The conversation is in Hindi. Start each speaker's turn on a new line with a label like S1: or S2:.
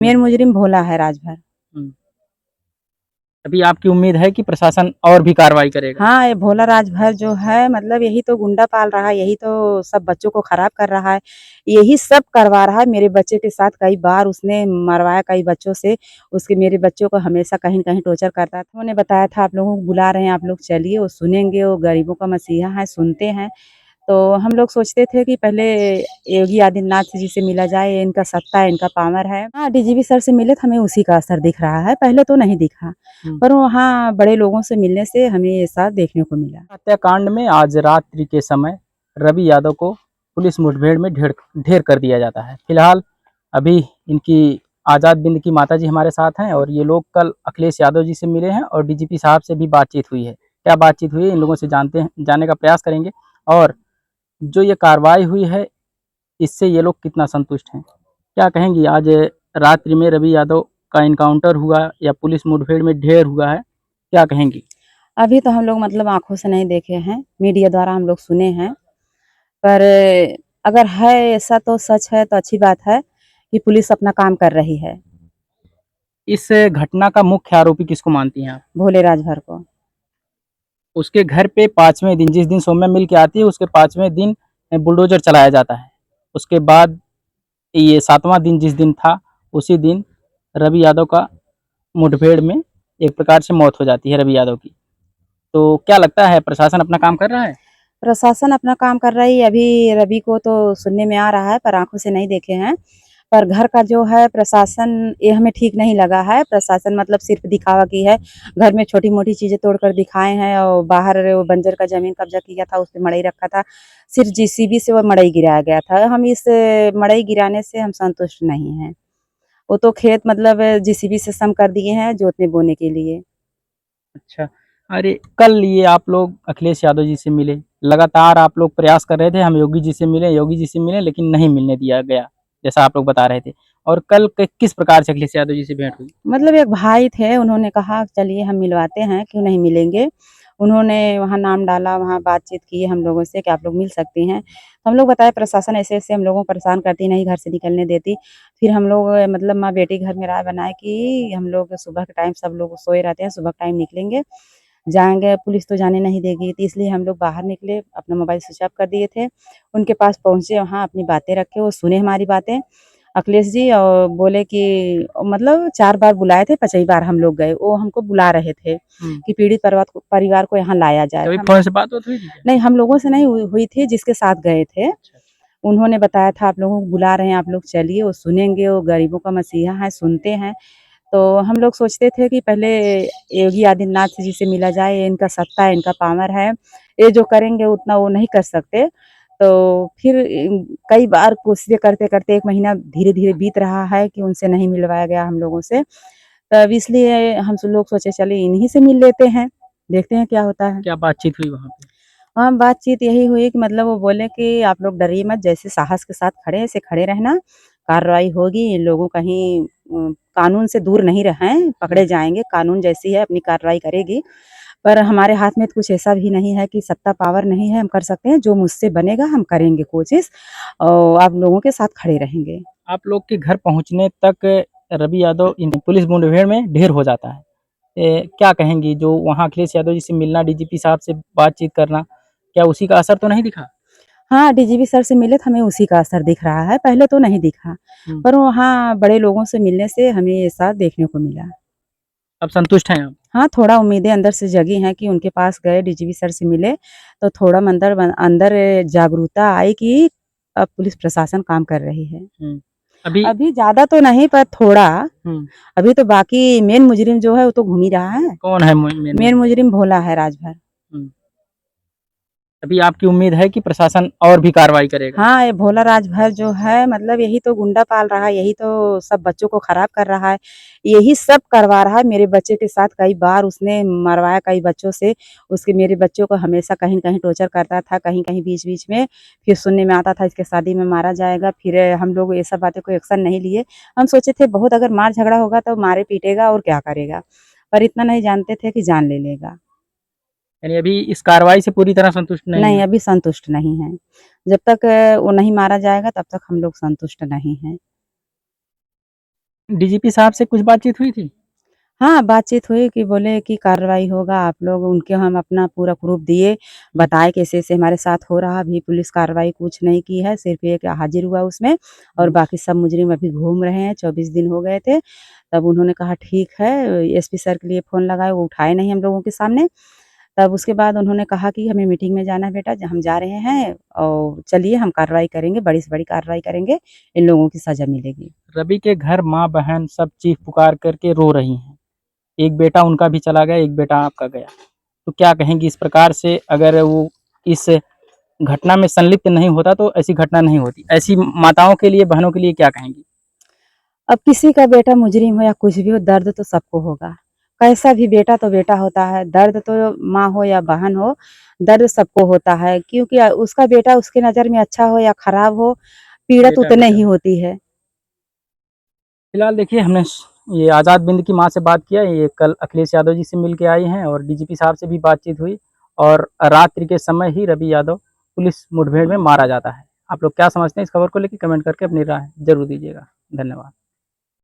S1: मेन मुजरिम भोला है राजभर।
S2: हुँ। अभी आपकी उम्मीद है कि प्रशासन और भी कार्रवाई करेगा?
S1: हाँ, ये भोला राजभर जो है मतलब यही तो गुंडा पाल रहा है, यही तो सब बच्चों को खराब कर रहा है, यही सब करवा रहा है। मेरे बच्चे के साथ कई बार उसने मरवाया कई बच्चों से, उसके मेरे बच्चों को हमेशा कहीं न कहीं टॉर्चर करता था। उन्होंने बताया था आप लोगों को बुला रहे हैं, आप लोग चलिए, वो सुनेंगे, वो गरीबों का मसीहा है, सुनते हैं। तो हम लोग सोचते थे कि पहले योगी आदित्यनाथ जी से मिला जाए, इनका सत्ता है, इनका पावर है। हाँ, डीजीपी सर से मिले तो हमें उसी का असर दिख रहा है, पहले तो नहीं दिखा।
S2: हुँ।
S1: पर वहाँ बड़े लोगों से मिलने से हमें ये सब देखने को मिला।
S2: हत्याकांड में आज रात्रि के समय रवि यादव को पुलिस मुठभेड़ में ढेर ढेर कर दिया जाता है। फिलहाल अभी इनकी आज़ाद बिंद की माताजी हमारे साथ हैं और ये लोग कल अखिलेश यादव जी से मिले हैं और डीजीपी साहब से भी बातचीत हुई है। क्या बातचीत हुई है इन लोगों से जानने का प्रयास करेंगे और जो ये कार्रवाई हुई है इससे ये लोग कितना संतुष्ट हैं। क्या कहेंगी आज रात्रि में रवि यादव का एनकाउंटर हुआ या पुलिस मुठभेड़ में ढेर हुआ है, क्या कहेंगी?
S1: अभी तो हम लोग मतलब आँखों से नहीं देखे हैं, मीडिया द्वारा हम लोग सुने हैं। पर अगर है ऐसा तो सच है तो अच्छी बात है कि पुलिस अपना काम कर रही है,
S2: इस घटना का मुख्य आरोपी किसको मानती हैं आप?
S1: भोले राजभर को।
S2: उसके घर पे 5वें दिन जिस दिन सौम्या मिल के आती है उसके 5वें दिन बुलडोज़र चलाया जाता है। उसके बाद ये 7वां दिन जिस दिन था उसी दिन रवि यादव का मुठभेड़ में एक प्रकार से मौत हो जाती है रवि यादव की। तो क्या लगता है प्रशासन अपना काम कर रहा है?
S1: प्रशासन अपना काम कर रही है, अभी रवि को तो सुनने में आ रहा है पर आँखों से नहीं देखे हैं। पर घर का जो है प्रशासन ये हमें ठीक नहीं लगा है, प्रशासन मतलब सिर्फ़ दिखावा की है। घर में छोटी-मोटी चीज़ें तोड़कर दिखाए हैं और बाहर वो बंजर का ज़मीन कब्ज़ा किया था, उसपे मड़ई रखा था। सिर्फ़ जेसीबी से वो मड़ई गिराया गया था। हम इस मड़ई गिराने से हम संतुष्ट नहीं हैं। वो तो खेत मतलब जेसीबी से सम कर दिए हैं जोतने-बोने के लिए।
S2: अच्छा, अरे कल ये आप लोग अखिलेश यादव जी से मिले, लगातार आप लोग प्रयास कर रहे थे हम योगी जी से मिलें लेकिन नहीं मिलने दिया गया, जैसा आप लोग बता रहे थे। और कल क किस प्रकार से अखिलेश यादव जी से भेंट हुई?
S1: मतलब एक भाई थे, उन्होंने कहा चलिए हम मिलवाते हैं, क्यों नहीं मिलेंगे। उन्होंने वहाँ नाम डाला, वहाँ बातचीत की हम लोगों से कि आप लोग मिल सकती हैं। तो हम लोग बताए प्रशासन ऐसे-ऐसे हम लोगों को परेशान करती, नहीं घर से निकलने देती। फिर हम लोग मतलब माँ-बेटी घर में राय बनाए कि हम लोग सुबह के टाइम सब लोग सोए रहते हैं, सुबह के टाइम निकलेंगे, जाएँगे, पुलिस तो जाने नहीं देगी। तो इसलिए हम लोग बाहर निकले, अपना मोबाइल स्विच ऑफ कर दिए थे। उनके पास पहुँचे, वहाँ अपनी बातें रखे, वो सुने हमारी बातें। अखिलेश जी और बोले कि मतलब 4 बार बुलाए थे, 5वीं बार हम लोग गए। वो हमको बुला रहे थे
S2: हुँ,
S1: कि पीड़ित परिवार को यहाँ लाया जाए।
S2: कभी
S1: हम
S2: फ़ोन से बात-वात हुई थी क्या?
S1: नहीं, हम लोगों से नहीं हुई थी, जिसके साथ गए थे।
S2: अच्छा,
S1: उन्होंने बताया था आप लोगों को बुला रहे हैं, आप लोग चलिए, वो सुनेंगे, वो गरीबों का मसीहा है, सुनते हैं। तो हम लोग सोचते थे कि पहले योगी आदित्यनाथ जी से मिला जाए, इनका सत्ता है, इनका पावर है, ये जो करेंगे उतना वो नहीं कर सकते। तो फिर कई बार कोशिशें करते-करते 1 महीना धीरे-धीरे बीत रहा है कि उनसे नहीं मिलवाया गया हम लोगों से। तब इसलिए हम सब लोग सोचे चलिए इन्हीं से मिल लेते हैं, देखते हैं क्या होता है।
S2: क्या बातचीत हुई वहाँ पे?
S1: हाँ, बातचीत यही हुई कि मतलब वो बोले कि आप लोग डरिए मत, जैसे साहस के साथ खड़े हैं, ऐसे खड़े रहना, कार्रवाई होगी, इन लोगों कहीं कानून से दूर नहीं रहें,
S2: हुँ,
S1: पकड़े जाएँगे, कानून जैसी है अपनी कार्रवाई करेगी। पर हमारे हाथ में तो कुछ ऐसा भी नहीं है कि सत्ता पावर नहीं है, हम कर सकते हैं, जो मुझसे बनेगा हम करेंगे कोशिश और आप लोगों के साथ खड़े रहेंगे।
S2: आप लोग के घर पहुँचने तक रवि यादव इन पुलिस मुठभेड़ में ढेर हो जाता है। क्या कहेंगी जो वहाँ अखिलेश यादव जी से मिलना, डीजीपी साहब से बातचीत करना, क्या उसी का असर तो नहीं दिखा?
S1: हाँ, डीजीपी सर से मिले तो हमें उसी का असर दिख रहा है, पहले तो नहीं दिखा।
S2: हुँ,
S1: पर वहाँ बड़े लोगों से मिलने से हमें ये सब देखने को मिला।
S2: अब संतुष्ट हैं आप?
S1: हाँ, थोड़ा उम्मीदें अंदर से जगी हैं कि उनके पास गए, डीजीपी सर से मिले, तो थोड़ा अंदर जागरूकता आई कि अब पुलिस प्रशासन काम कर रही है।
S2: हुँ, अभी
S1: अभी ज़्यादा तो नहीं पर थोड़ा,
S2: हुँ,
S1: अभी तो बाकी मेन मुजरिम जो है वो तो घूम ही रहा है।
S2: कौन है मेन
S1: मेन
S2: मुलज़िम?
S1: मुजरिम भोला है राजभर।
S2: हुँ, अभी आपकी उम्मीद है कि प्रशासन और भी कार्रवाई करेगा?
S1: हाँ, ये भोला राजभर जो है मतलब यही तो गुंडा पाल रहा है, यही तो सब बच्चों को खराब कर रहा है, यही सब करवा रहा है। मेरे बच्चे के साथ कई बार उसने मरवाया कई बच्चों से, उसके मेरे बच्चों को हमेशा कहीं न कहीं टॉर्चर करता था, कहीं-कहीं बीच-बीच में। फिर सुनने में आता था इसके शादी में मारा जाएगा, फिर हम लोग ये सब बातें कोई एक्शन नहीं लिए। हम सोचे थे बहुत अगर मार-झगड़ा होगा तो मारे-पीटेगा और क्या करेगा, पर इतना नहीं जानते थे कि जान ले लेगा।
S2: यानी अभी इस कार्रवाई से पूरी तरह संतुष्ट नहीं
S1: नहीं,
S2: हैं?
S1: अभी संतुष्ट नहीं हैं। जब तक वो नहीं मारा जाएगा तब तक हम लोग संतुष्ट नहीं हैं।
S2: डीजीपी साहब से कुछ बातचीत हुई थी?
S1: हाँ, बातचीत हुई कि बोले कि कार्रवाई होगा आप लोग उनके हम अपना पूरा प्रूफ़ दिए, बताए कि ऐसे-ऐसे हमारे साथ हो रहा है, अभी पुलिस कार्रवाई कुछ नहीं की है, सिर्फ़ एक हाज़िर हुआ उसमें और
S2: हुँ।
S1: बाकी सब मुजरिम अभी घूम रहे हैं, 24 दिन हो गए थे। तब उन्होंने कहा ठीक है, एसपी सर के लिए फ़ोन लगाए, वो उठाए नहीं हम लोगों के सामने। तब उसके बाद उन्होंने कहा कि हमें मीटिंग में जाना है बेटा, हम जा रहे हैं और चलिए हम कार्रवाई करेंगे, बड़ी से बड़ी कार्रवाई करेंगे, इन लोगों की सज़ा मिलेगी।
S2: रवि के घर माँ-बहन सब चीख पुकार करके रो रही हैं। एक बेटा उनका भी चला गया, एक बेटा आपका गया। तो क्या कहेंगी इस प्रकार से अगर वो इस घटना में संलिप्त नहीं होता तो ऐसी घटना नहीं होती। ऐसी माताओं के लिए, बहनों के लिए क्या कहेंगी?
S1: अब किसी का बेटा मुजरिम हो या कुछ भी हो, दर्द तो सबको होगा। कैसा भी बेटा तो बेटा होता है, दर्द तो माँ हो या बहन हो, दर्द सबको होता है क्योंकि उसका बेटा उसकी नज़र में अच्छा हो या खराब हो, पीड़ा तो
S2: बेटा,
S1: उतने
S2: बेटा
S1: ही
S2: है।
S1: होती है।
S2: फिलहाल देखिए हमने ये आज़ाद बिंद की माँ से बात किया, ये कल अखिलेश यादव जी से मिल के आई हैं और डीजीपी साहब से भी बातचीत हुई और रात्रि के समय ही रवि यादव पुलिस मुठभेड़ में मारा जाता है। आप लोग क्या समझते हैं इस खबर को लेके कमेंट करके अपनी राय ज़रूर दीजिएगा। धन्यवाद।